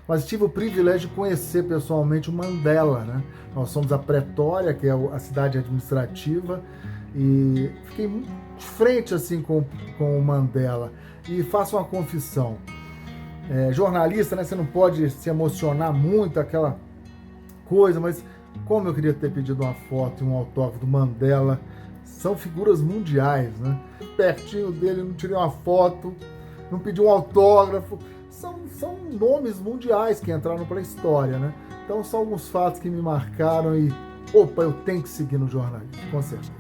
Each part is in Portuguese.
mas tive o privilégio de conhecer pessoalmente o Mandela, né? Nós somos a Pretória, que é a cidade administrativa, e fiquei de frente assim com o Mandela. E faço uma confissão, jornalista, né? Você não pode se emocionar muito, aquela coisa, mas como eu queria ter pedido uma foto e um autógrafo do Mandela, são figuras mundiais, né? Pertinho dele, não tirei uma foto, não pedi um autógrafo, são nomes mundiais que entraram para a história, né? Então são alguns fatos que me marcaram e, opa, eu tenho que seguir no jornalismo, com certeza.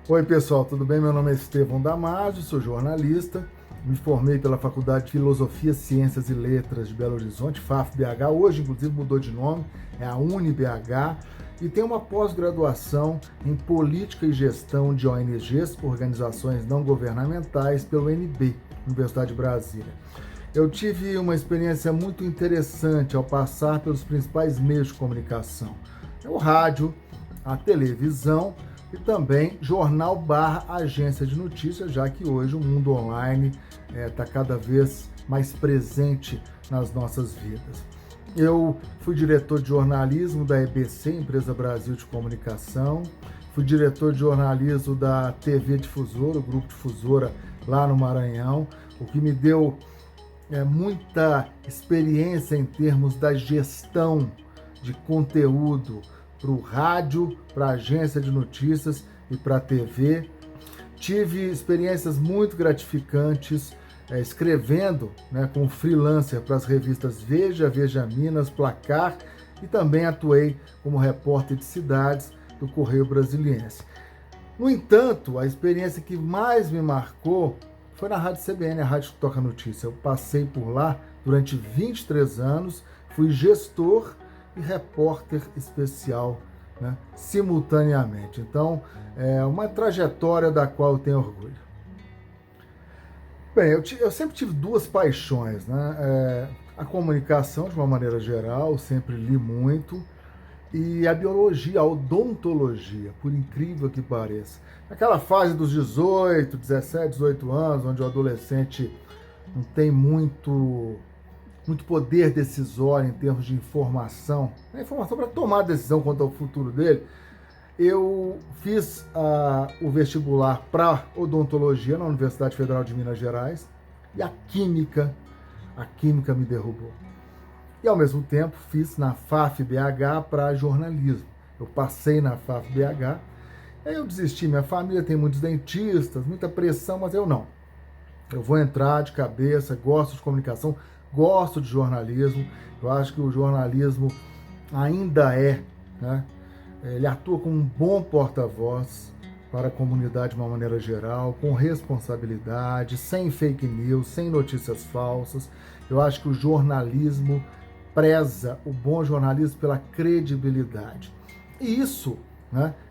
Oi pessoal, tudo bem? Meu nome é Estevão Damasio, sou jornalista, me formei pela Faculdade de Filosofia, Ciências e Letras de Belo Horizonte, FAFBH, hoje inclusive mudou de nome, é a UniBH, e tenho uma pós-graduação em Política e Gestão de ONGs, Organizações Não Governamentais, pelo UNB, Universidade de Brasília. Eu tive uma experiência muito interessante ao passar pelos principais meios de comunicação, o rádio, a televisão, e também jornal / agência de notícias, já que hoje o mundo online está cada vez mais presente nas nossas vidas. Eu fui diretor de jornalismo da EBC, Empresa Brasil de Comunicação, fui diretor de jornalismo da TV Difusora, o Grupo Difusora lá no Maranhão, o que me deu muita experiência em termos da gestão de conteúdo, para o rádio, para a agência de notícias e para a TV. Tive experiências muito gratificantes escrevendo, como freelancer para as revistas Veja, Veja Minas, Placar, e também atuei como repórter de cidades do Correio Brasiliense. No entanto, a experiência que mais me marcou foi na Rádio CBN, a rádio que toca notícia. Eu passei por lá durante 23 anos, fui gestor e repórter especial, simultaneamente. Então, é uma trajetória da qual eu tenho orgulho. Bem, eu sempre tive duas paixões, a comunicação, de uma maneira geral, sempre li muito, e a biologia, a odontologia, por incrível que pareça. Naquela fase dos 18, 17, 18 anos, onde o adolescente não tem muito poder decisório em termos de informação, informação para tomar decisão quanto ao futuro dele, eu fiz o vestibular para odontologia na Universidade Federal de Minas Gerais e a química me derrubou. E ao mesmo tempo fiz na FAFBH para jornalismo. Eu passei na FAFBH, aí eu desisti, minha família tem muitos dentistas, muita pressão, mas eu não. Eu vou entrar de cabeça, gosto de comunicação, gosto de jornalismo, eu acho que o jornalismo ainda ele atua como um bom porta-voz para a comunidade de uma maneira geral, com responsabilidade, sem fake news, sem notícias falsas. Eu acho que o jornalismo preza, o bom jornalismo, pela credibilidade. E isso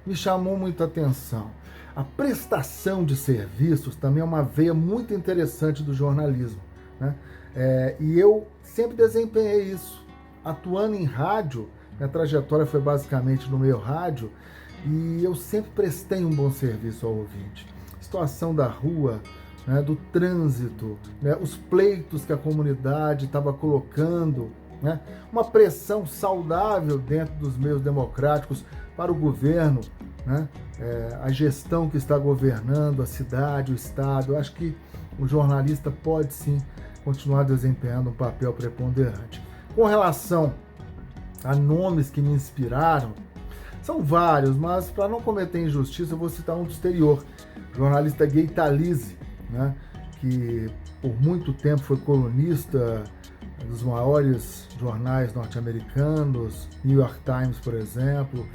me chamou muita atenção. A prestação de serviços também é uma veia muito interessante do jornalismo, e eu sempre desempenhei isso. Atuando em rádio, minha trajetória foi basicamente no meio rádio, e eu sempre prestei um bom serviço ao ouvinte. Situação da rua, do trânsito, os pleitos que a comunidade estava colocando, uma pressão saudável dentro dos meios democráticos para o governo, a gestão que está governando a cidade, o estado. Eu acho que o jornalista pode sim continuar desempenhando um papel preponderante. Com relação a nomes que me inspiraram, são vários, mas para não cometer injustiça eu vou citar um do exterior, o jornalista Gay Talese, que por muito tempo foi colunista dos maiores jornais norte-americanos, New York Times, por exemplo,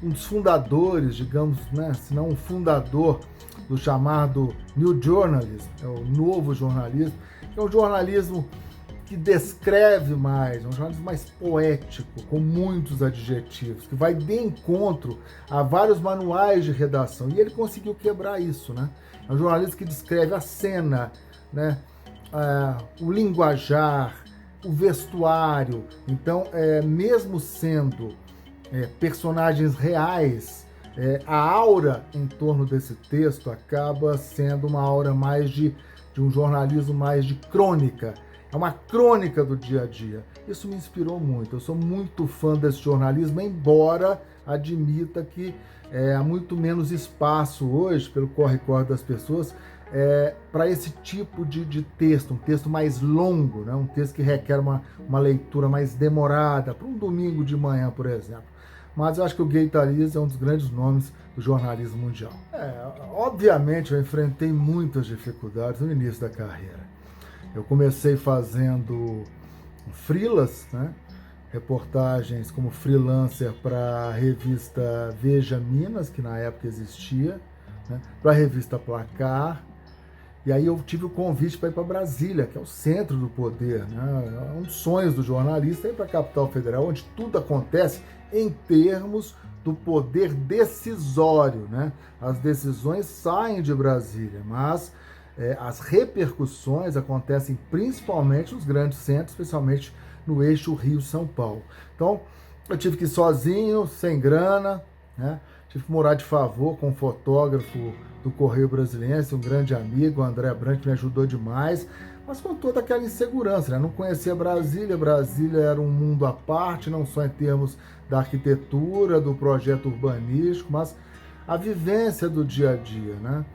um dos fundadores, digamos, se não um fundador do chamado New Journalism, o novo jornalismo, que é um jornalismo que descreve mais, um jornalismo mais poético, com muitos adjetivos, que vai de encontro a vários manuais de redação, e ele conseguiu quebrar isso, É um jornalismo que descreve a cena, o linguajar, o vestuário. Então, mesmo sendo personagens reais, a aura em torno desse texto acaba sendo uma aura mais de um jornalismo mais de crônica. É uma crônica do dia a dia. Isso me inspirou muito. Eu sou muito fã desse jornalismo, embora admita que há muito menos espaço hoje, pelo corre-corre das pessoas, para esse tipo de texto, um texto mais longo, né? Um texto que requer uma leitura mais demorada, para um domingo de manhã, por exemplo. Mas eu acho que o Guattari é um dos grandes nomes do jornalismo mundial. Obviamente, eu enfrentei muitas dificuldades no início da carreira. Eu comecei fazendo freelas, né? Reportagens como freelancer para a revista Veja Minas, que na época existia, né? Para a revista Placar. E aí eu tive o convite para ir para Brasília, que é o centro do poder, né? Um dos sonhos do jornalista é ir para a capital federal, onde tudo acontece em termos do poder decisório, né? As decisões saem de Brasília, mas as repercussões acontecem principalmente nos grandes centros, especialmente no eixo Rio-São Paulo. Então, eu tive que ir sozinho, sem grana, né? Tive que morar de favor com um fotógrafo do Correio Brasiliense, um grande amigo, o André Brandt, me ajudou demais, mas com toda aquela insegurança, né? Não conhecia Brasília, Brasília era um mundo à parte, não só em termos da arquitetura, do projeto urbanístico, mas a vivência do dia a dia, né?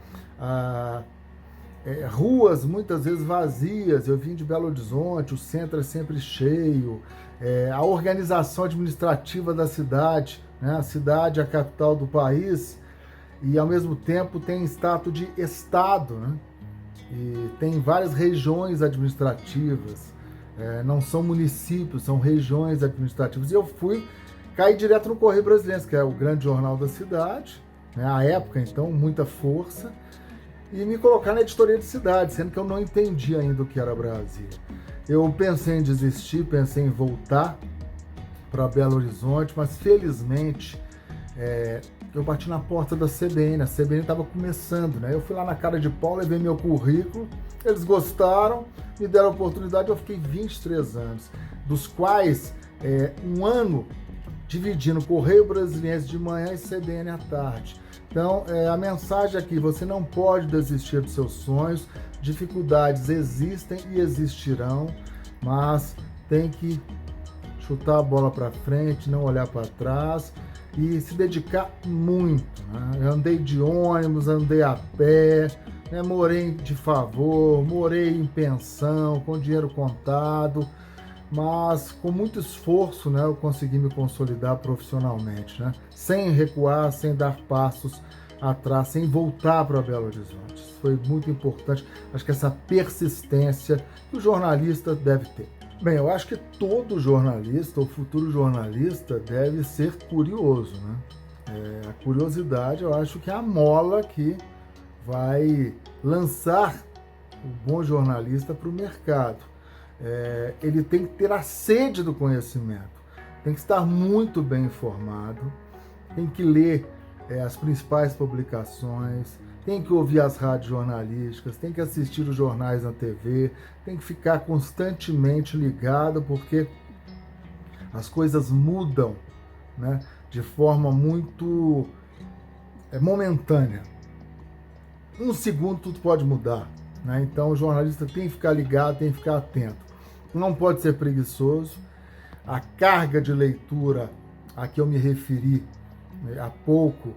Ruas muitas vezes vazias, eu vim de Belo Horizonte, o centro é sempre cheio, a organização administrativa da cidade, né? A cidade é a capital do país e ao mesmo tempo tem status de estado, né? E tem várias regiões administrativas, não são municípios, são regiões administrativas. E eu caí direto no Correio Brasiliense, que é o grande jornal da cidade, né? À época, então, muita força, e me colocar na editoria de cidade, sendo que eu não entendia ainda o que era Brasília. Eu pensei em desistir, pensei em voltar para Belo Horizonte, mas felizmente eu bati na porta da CBN, a CBN estava começando, né? Eu fui lá na cara de pau, levei meu currículo, eles gostaram, me deram a oportunidade, eu fiquei 23 anos, dos quais um ano dividindo Correio Brasiliense de manhã e CBN à tarde. Então, a mensagem aqui, você não pode desistir dos seus sonhos, dificuldades existem e existirão, mas tem que chutar a bola para frente, não olhar para trás e se dedicar muito, né? Eu andei de ônibus, andei a pé, né? Morei de favor, morei em pensão, com dinheiro contado, mas com muito esforço, né, eu consegui me consolidar profissionalmente, né? Sem recuar, sem dar passos atrás, sem voltar para Belo Horizonte. Isso foi muito importante, acho que essa persistência que o jornalista deve ter. Bem, eu acho que todo jornalista, ou futuro jornalista, deve ser curioso, né? A curiosidade, eu acho que é a mola que vai lançar o bom jornalista para o mercado. Ele tem que ter a sede do conhecimento, tem que estar muito bem informado, tem que ler as principais publicações, tem que ouvir as rádios jornalísticas, tem que assistir os jornais na TV, tem que ficar constantemente ligado, porque as coisas mudam, né, de forma muito momentânea. Um segundo tudo pode mudar, né? Então o jornalista tem que ficar ligado, tem que ficar atento. Não pode ser preguiçoso. A carga de leitura a que eu me referi há pouco,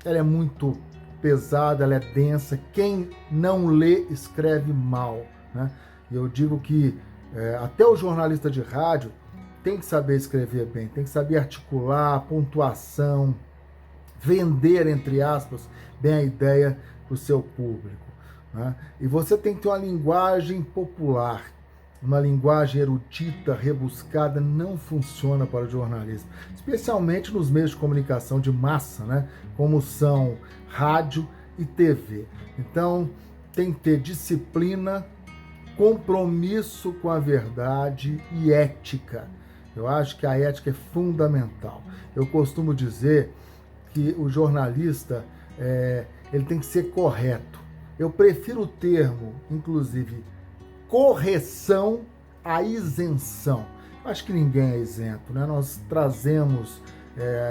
ela é muito pesada, ela é densa. Quem não lê, escreve mal, né? E eu digo que até o jornalista de rádio tem que saber escrever bem, tem que saber articular, pontuação, vender, entre aspas, bem a ideia para o seu público, né? E você tem que ter uma linguagem popular. Uma linguagem erudita, rebuscada, não funciona para o jornalismo, especialmente nos meios de comunicação de massa, né? Como são rádio e TV. Então, tem que ter disciplina, compromisso com a verdade e ética. Eu acho que a ética é fundamental. Eu costumo dizer que o jornalista ele tem que ser correto. Eu prefiro o termo, inclusive, correção à isenção. Acho que ninguém é isento, né? Nós trazemos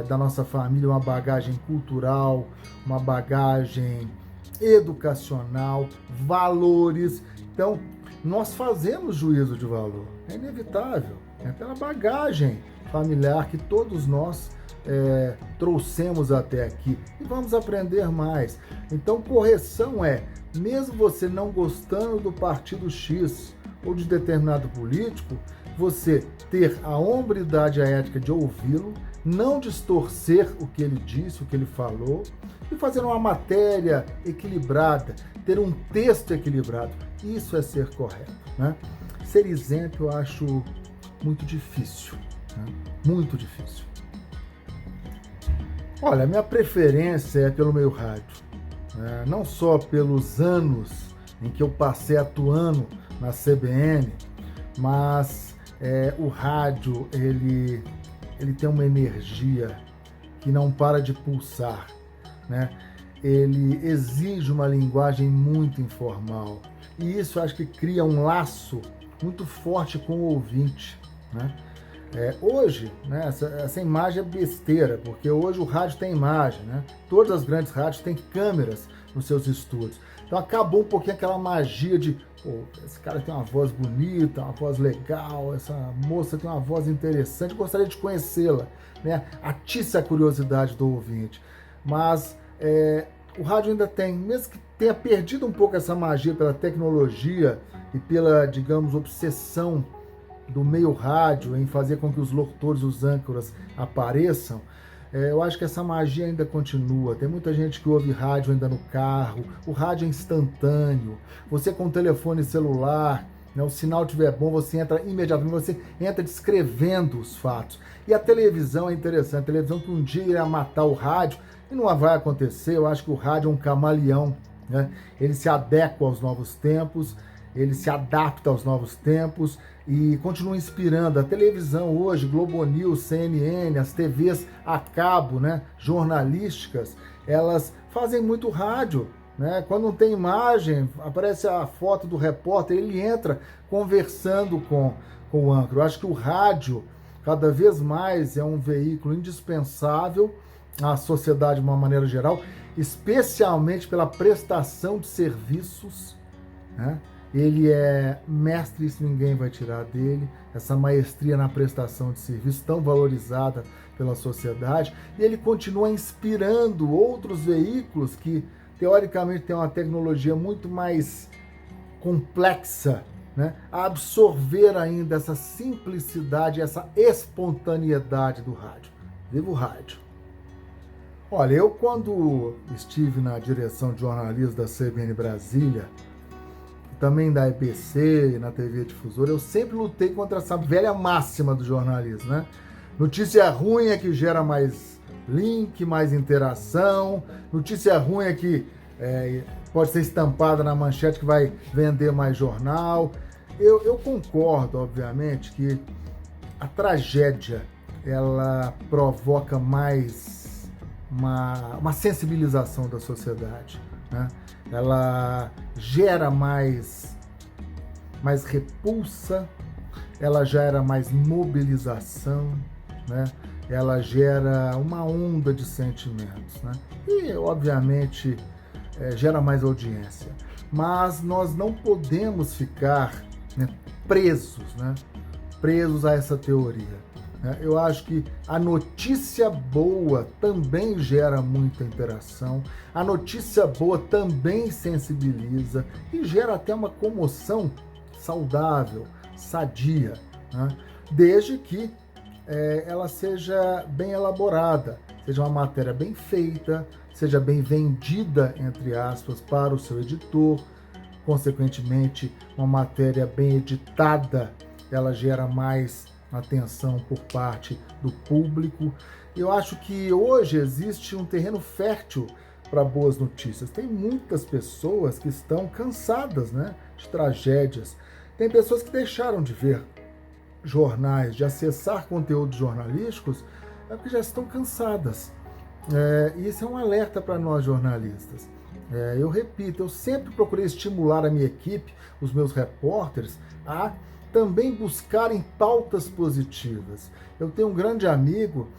da nossa família uma bagagem cultural, uma bagagem educacional, valores. Então, nós fazemos juízo de valor, é inevitável, é pela bagagem familiar que todos nós trouxemos até aqui e vamos aprender mais. Então, correção mesmo você não gostando do partido X ou de determinado político, você ter a hombridade e a ética de ouvi-lo, não distorcer o que ele disse, o que ele falou, e fazer uma matéria equilibrada, ter um texto equilibrado. Isso é ser correto, né? Ser isento eu acho muito difícil, né? Muito difícil. Olha, a minha preferência é pelo meio rádio, né? Não só pelos anos em que eu passei atuando na CBN, mas o rádio, ele tem uma energia que não para de pulsar, né? Ele exige uma linguagem muito informal, e isso acho que cria um laço muito forte com o ouvinte, né? Hoje, né, essa imagem é besteira, porque hoje o rádio tem imagem, né? Todas as grandes rádios têm câmeras nos seus estúdios. Então acabou um pouquinho aquela magia de, esse cara tem uma voz bonita, uma voz legal, essa moça tem uma voz interessante, gostaria de conhecê-la, né? Atiça a curiosidade do ouvinte. Mas o rádio ainda tem, mesmo que tenha perdido um pouco essa magia pela tecnologia e pela, digamos, obsessão do meio rádio em fazer com que os locutores, os âncoras apareçam, eu acho que essa magia ainda continua. Tem muita gente que ouve rádio ainda no carro, o rádio é instantâneo, você com o telefone celular, né, o sinal estiver bom, você entra imediatamente, você entra descrevendo os fatos. E a televisão é interessante, a televisão que um dia irá matar o rádio, e não vai acontecer. Eu acho que o rádio é um camaleão, né? Ele se adequa aos novos tempos, ele se adapta aos novos tempos e continua inspirando. A televisão hoje, Globo News, CNN, as TVs a cabo, né, jornalísticas, elas fazem muito rádio, né? Quando não tem imagem, aparece a foto do repórter, ele entra conversando com o âncora. Eu acho que o rádio, cada vez mais, é um veículo indispensável à sociedade de uma maneira geral, especialmente pela prestação de serviços, né? Ele é mestre, isso ninguém vai tirar dele, essa maestria na prestação de serviço tão valorizada pela sociedade, e ele continua inspirando outros veículos que, teoricamente, têm uma tecnologia muito mais complexa, né, a absorver ainda essa simplicidade, essa espontaneidade do rádio. Viva o rádio! Olha, eu quando estive na direção de jornalismo da CBN Brasília, também da EBC e na TV Difusora, eu sempre lutei contra essa velha máxima do jornalismo, né? Notícia ruim é que gera mais link, mais interação, notícia ruim é que pode ser estampada na manchete que vai vender mais jornal. Eu concordo, obviamente, que a tragédia, ela provoca mais uma sensibilização da sociedade, né? Ela gera mais repulsa, ela gera mais mobilização, né? Ela gera uma onda de sentimentos, né? E, obviamente, gera mais audiência. Mas nós não podemos ficar, né, presos a essa teoria. Eu acho que a notícia boa também gera muita interação, a notícia boa também sensibiliza e gera até uma comoção saudável, sadia, né? Desde que ela seja bem elaborada, seja uma matéria bem feita, seja bem vendida, entre aspas, para o seu editor. Consequentemente, uma matéria bem editada, ela gera mais atenção por parte do público. Eu acho que hoje existe um terreno fértil para boas notícias. Tem muitas pessoas que estão cansadas, né, de tragédias. Tem pessoas que deixaram de ver jornais, de acessar conteúdos jornalísticos, porque já estão cansadas. E isso é um alerta para nós jornalistas. Eu repito, eu sempre procurei estimular a minha equipe, os meus repórteres, a também buscarem pautas positivas. Eu tenho um grande amigo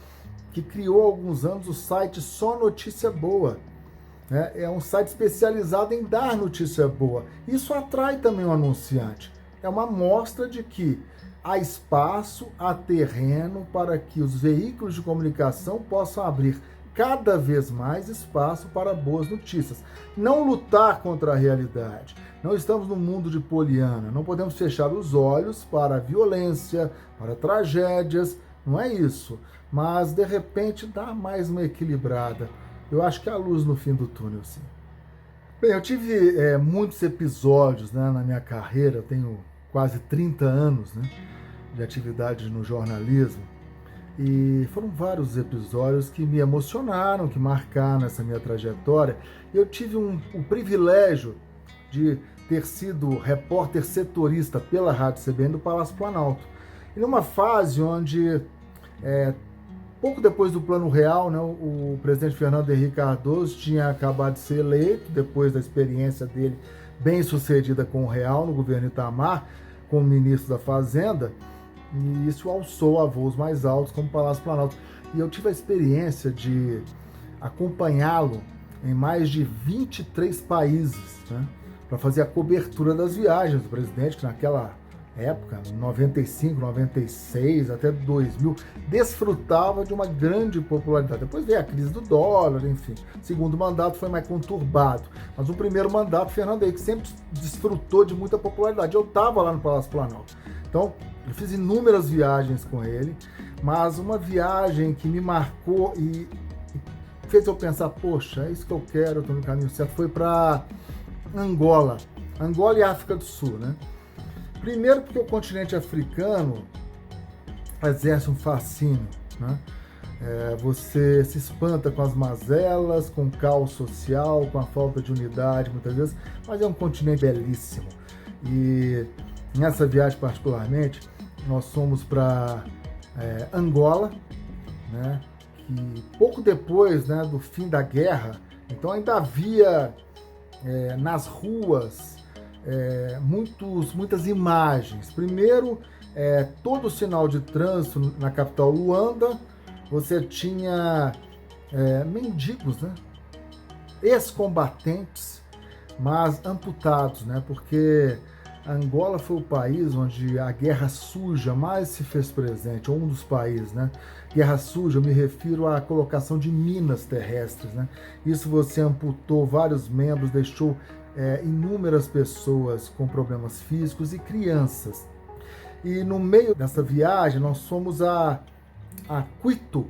que criou há alguns anos o site Só Notícia Boa. Né? É um site especializado em dar notícia boa. Isso atrai também o anunciante. É uma mostra de que há espaço, há terreno para que os veículos de comunicação possam abrir cada vez mais espaço para boas notícias. Não lutar contra a realidade. Não estamos num mundo de Poliana. Não podemos fechar os olhos para a violência, para tragédias. Não é isso. Mas, de repente, dá mais uma equilibrada. Eu acho que há luz no fim do túnel, sim. Bem, eu tive muitos episódios, né, na minha carreira. Eu tenho quase 30 anos, né, de atividade no jornalismo. E foram vários episódios que me emocionaram, que marcaram essa minha trajetória. Eu tive o privilégio de ter sido repórter setorista pela Rádio CBN do Palácio Planalto. E numa fase onde, pouco depois do Plano Real, né, o presidente Fernando Henrique Cardoso tinha acabado de ser eleito, depois da experiência dele bem sucedida com o Real, no governo Itamar, como ministro da Fazenda, e isso alçou a voos mais altos como o Palácio Planalto. E eu tive a experiência de acompanhá-lo em mais de 23 países, né, para fazer a cobertura das viagens do presidente, que naquela época, 95, 96, até 2000, desfrutava de uma grande popularidade. Depois veio a crise do dólar, enfim. O segundo mandato foi mais conturbado. Mas o primeiro mandato, Fernando Henrique sempre desfrutou de muita popularidade. Eu estava lá no Palácio Planalto. Então, eu fiz inúmeras viagens com ele, mas uma viagem que me marcou e fez eu pensar, poxa, é isso que eu quero, eu estou no caminho certo, foi para Angola. Angola e África do Sul, né? Primeiro porque o continente africano exerce um fascínio, né? Você se espanta com as mazelas, com o caos social, com a falta de unidade muitas vezes, mas é um continente belíssimo. E nessa viagem particularmente, nós fomos para Angola, né? Que pouco depois, né, do fim da guerra, então ainda havia nas ruas muitas imagens. Primeiro, todo o sinal de trânsito na capital Luanda, você tinha mendigos, né? Ex-combatentes, mas amputados, né? Porque Angola foi o país onde a guerra suja mais se fez presente, ou um dos países, né? Guerra suja, eu me refiro à colocação de minas terrestres, né? Isso você amputou vários membros, deixou inúmeras pessoas com problemas físicos e crianças. E no meio dessa viagem nós fomos a Quito,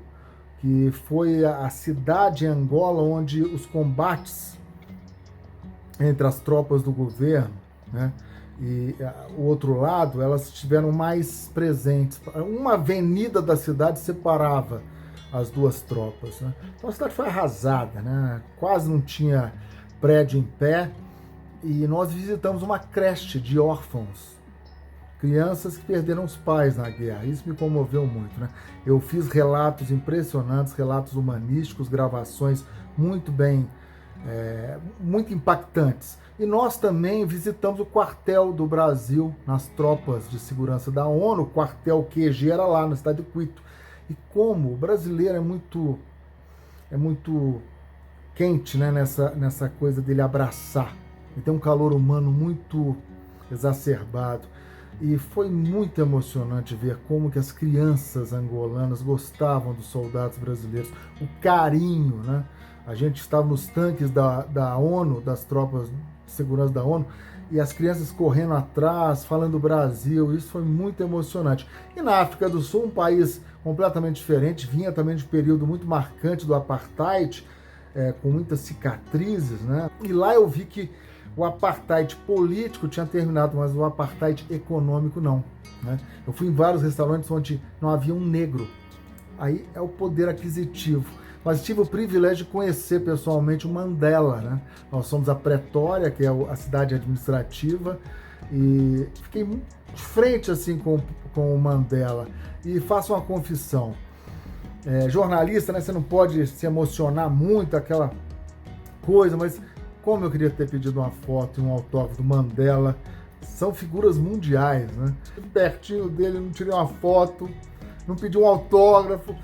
que foi a cidade em Angola onde os combates entre as tropas do governo, né, e o outro lado, elas estiveram mais presentes. Uma avenida da cidade separava as duas tropas, né? Então a cidade foi arrasada, né? Quase não tinha prédio em pé. E nós visitamos uma creche de órfãos, crianças que perderam os pais na guerra. Isso me comoveu muito, né? Eu fiz relatos impressionantes, relatos humanísticos, gravações muito bem, muito impactantes. E nós também visitamos o quartel do Brasil nas tropas de segurança da ONU. O quartel QG era lá na cidade de Quito. E como o brasileiro é muito quente, né, nessa coisa dele abraçar. Ele tem um calor humano muito exacerbado. E foi muito emocionante ver como que as crianças angolanas gostavam dos soldados brasileiros. O carinho, né? A gente estava nos tanques da ONU, das tropas de segurança da ONU, e as crianças correndo atrás, falando Brasil. Isso foi muito emocionante. E na África do Sul, um país completamente diferente, vinha também de um período muito marcante do apartheid, com muitas cicatrizes, né? E lá eu vi que o apartheid político tinha terminado, mas o apartheid econômico não, né? Eu fui em vários restaurantes onde não havia um negro. Aí é o poder aquisitivo. Mas tive o privilégio de conhecer pessoalmente o Mandela, né? Nós fomos a Pretória, que é a cidade administrativa, e fiquei de frente assim com o Mandela. E faço uma confissão. Jornalista, né? Você não pode se emocionar muito, aquela coisa, mas como eu queria ter pedido uma foto e um autógrafo do Mandela. São figuras mundiais, né? Pertinho dele, não tirei uma foto, não pedi um autógrafo.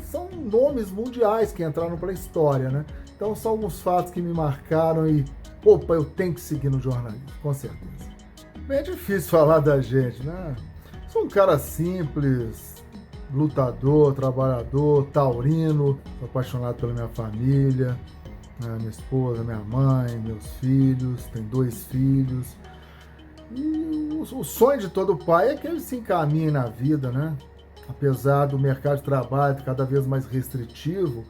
são nomes mundiais que entraram para a história, né? Então são alguns fatos que me marcaram e, opa, eu tenho que seguir no jornalismo, com certeza. Bem, é difícil falar da gente, né? Sou um cara simples, lutador, trabalhador, taurino, sou apaixonado pela minha família, né? Minha esposa, minha mãe, meus filhos, tenho 2 filhos. E o sonho de todo pai é que ele se encaminhe na vida, né? Apesar do mercado de trabalho cada vez mais restritivo,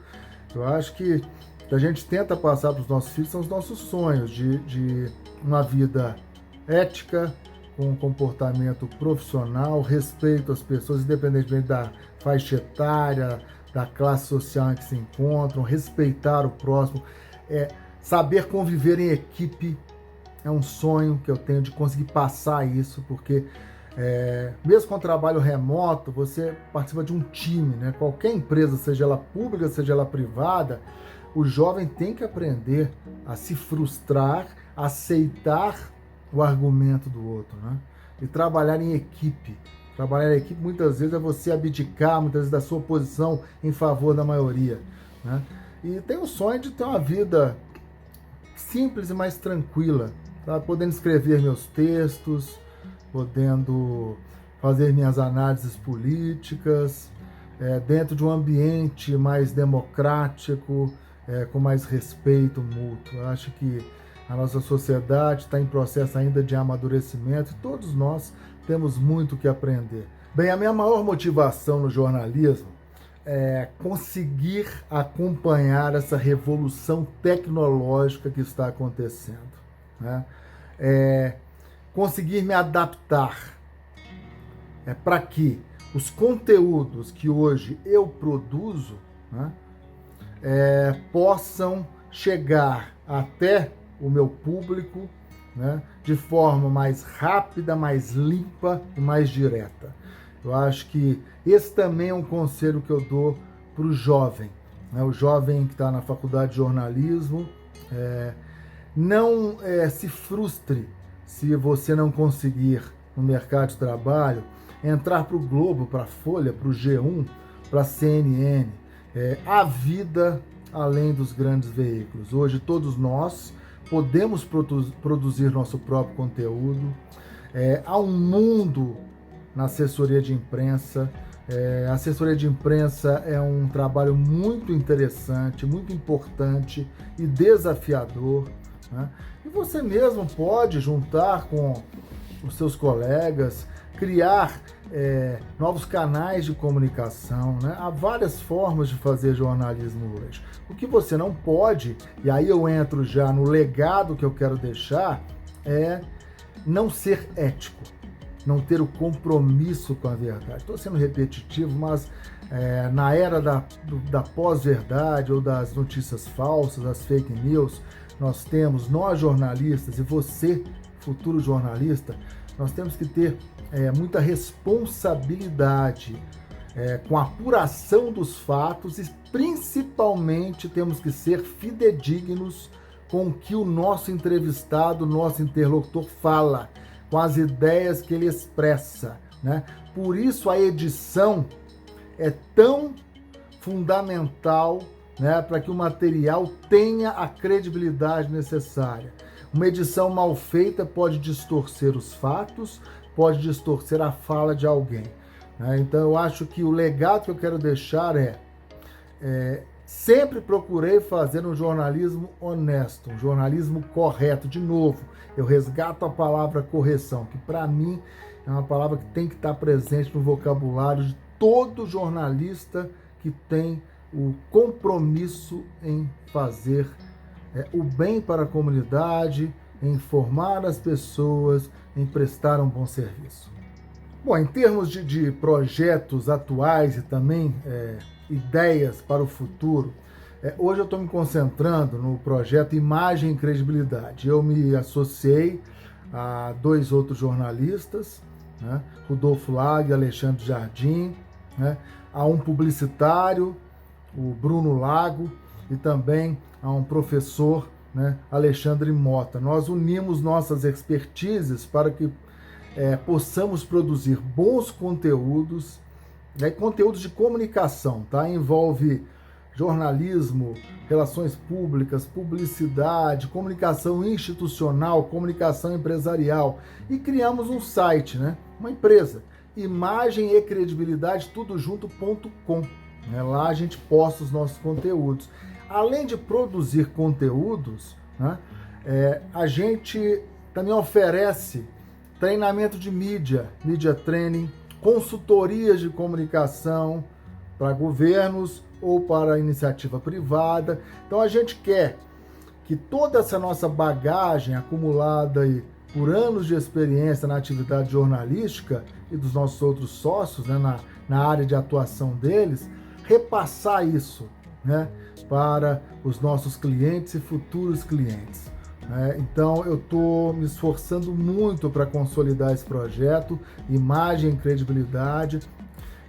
eu acho que a gente tenta passar para os nossos filhos são os nossos sonhos de uma vida ética, com um comportamento profissional, respeito às pessoas, independentemente da faixa etária, da classe social em que se encontram, respeitar o próximo, saber conviver em equipe. É um sonho que eu tenho de conseguir passar isso, porque mesmo com trabalho remoto, você participa de um time, né? Qualquer empresa, seja ela pública, seja ela privada, o jovem tem que aprender a se frustrar, aceitar o argumento do outro, né? E trabalhar em equipe. Trabalhar em equipe muitas vezes é você abdicar, muitas vezes, da sua posição em favor da maioria, né? E tenho o sonho de ter uma vida simples e mais tranquila, tá? Podendo escrever meus textos, podendo fazer minhas análises políticas, dentro de um ambiente mais democrático, com mais respeito mútuo. Eu acho que a nossa sociedade está em processo ainda de amadurecimento e todos nós temos muito que aprender. Bem, a minha maior motivação no jornalismo é conseguir acompanhar essa revolução tecnológica que está acontecendo, né? Conseguir me adaptar para que os conteúdos que hoje eu produzo, né, possam chegar até o meu público, né, de forma mais rápida, mais limpa e mais direta. Eu acho que esse também é um conselho que eu dou para o jovem, né, o jovem que está na faculdade de jornalismo. Não se frustre se você não conseguir, no mercado de trabalho, entrar para o Globo, para a Folha, para o G1, para a CNN. A vida além dos grandes veículos. Hoje todos nós podemos produzir nosso próprio conteúdo. Há um mundo na assessoria de imprensa. A assessoria de imprensa é um trabalho muito interessante, muito importante e desafiador, né? E você mesmo pode juntar com os seus colegas, criar novos canais de comunicação, né? Há várias formas de fazer jornalismo hoje. O que você não pode, e aí eu entro já no legado que eu quero deixar, é não ser ético, não ter o compromisso com a verdade. Estou sendo repetitivo, mas na era da pós-verdade ou das notícias falsas, das fake news, nós jornalistas, e você, futuro jornalista, nós temos que ter muita responsabilidade com a apuração dos fatos e principalmente temos que ser fidedignos com o que o nosso entrevistado, nosso interlocutor fala, com as ideias que ele expressa, né? Por isso a edição é tão fundamental, né, para que o material tenha a credibilidade necessária. Uma edição mal feita pode distorcer os fatos, pode distorcer a fala de alguém, né? Então eu acho que o legado que eu quero deixar sempre procurei fazer um jornalismo honesto, um jornalismo correto. De novo, eu resgato a palavra correção, que para mim é uma palavra que tem que estar presente no vocabulário de todo jornalista que tem o compromisso em fazer o bem para a comunidade, em informar as pessoas, em prestar um bom serviço. Bom, em termos de projetos atuais e também ideias para o futuro, hoje eu estou me concentrando no projeto Imagem e Credibilidade. Eu me associei a 2 outros jornalistas, né, Rodolfo Lag e Alexandre Jardim, né, a um publicitário, o Bruno Lago, e também a um professor, né, Alexandre Mota. Nós unimos nossas expertises para que possamos produzir bons conteúdos, E aí, conteúdos de comunicação, tá? Envolve jornalismo, relações públicas, publicidade, comunicação institucional, comunicação empresarial. E criamos um site, né? Uma empresa, imagem e credibilidade, tudo junto.com. Né? Lá a gente posta os nossos conteúdos. Além de produzir conteúdos, né? A gente também oferece treinamento de mídia training, consultorias de comunicação para governos ou para a iniciativa privada. Então a gente quer que toda essa nossa bagagem acumulada aí por anos de experiência na atividade jornalística e dos nossos outros sócios, né, na área de atuação deles, repassar isso, né, para os nossos clientes e futuros clientes. Então eu estou me esforçando muito para consolidar esse projeto, imagem e credibilidade,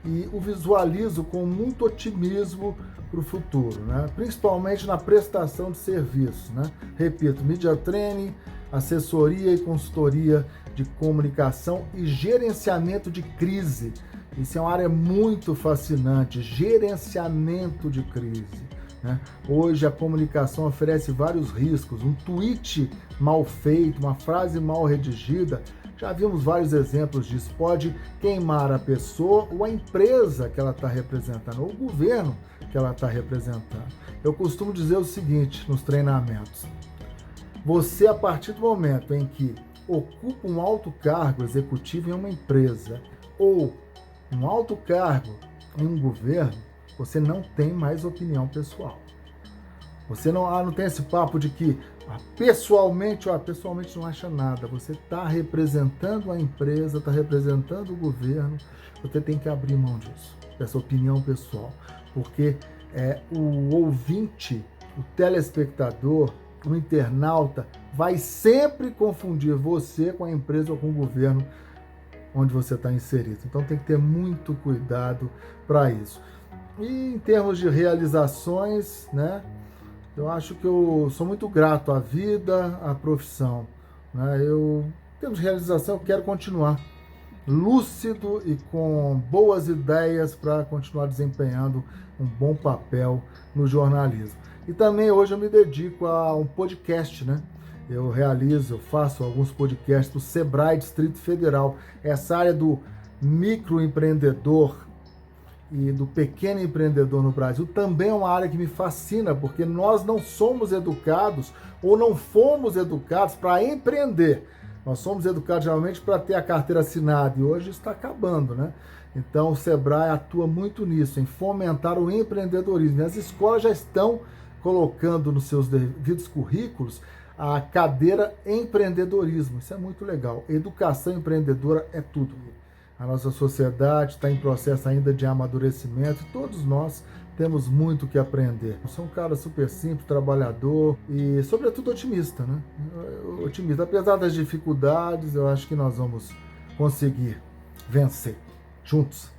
e o visualizo com muito otimismo para o futuro, né? Principalmente na prestação de serviços. Né? Repito, Media Training, assessoria e consultoria de comunicação e gerenciamento de crise. Isso é uma área muito fascinante, gerenciamento de crise. Né? Hoje a comunicação oferece vários riscos, um tweet mal feito, uma frase mal redigida, já vimos vários exemplos disso, pode queimar a pessoa ou a empresa que ela está representando, ou o governo que ela está representando. Eu costumo dizer o seguinte nos treinamentos: você, a partir do momento em que ocupa um alto cargo executivo em uma empresa ou um alto cargo em um governo, você não tem mais opinião pessoal. Você não tem esse papo de que pessoalmente não acha nada. Você está representando a empresa, está representando o governo, você tem que abrir mão disso, dessa opinião pessoal. Porque o ouvinte, o telespectador, o internauta vai sempre confundir você com a empresa ou com o governo onde você está inserido. Então tem que ter muito cuidado para isso. E em termos de realizações, né? Eu acho que eu sou muito grato à vida, à profissão. Né? Em termos de realização, eu quero continuar lúcido e com boas ideias para continuar desempenhando um bom papel no jornalismo. E também hoje eu me dedico a um podcast, né? Eu faço alguns podcasts do Sebrae Distrito Federal. Essa área do microempreendedor e do pequeno empreendedor no Brasil também é uma área que me fascina, porque nós não somos educados ou não fomos educados para empreender. Nós somos educados geralmente para ter a carteira assinada e hoje está acabando, né? Então o Sebrae atua muito nisso, em fomentar o empreendedorismo. E as escolas já estão colocando nos seus devidos currículos a cadeira empreendedorismo. Isso é muito legal. Educação empreendedora é tudo. A nossa sociedade está em processo ainda de amadurecimento e todos nós temos muito que aprender. Eu sou um cara super simples, trabalhador e, sobretudo, otimista, né? Otimista. Apesar das dificuldades, eu acho que nós vamos conseguir vencer juntos.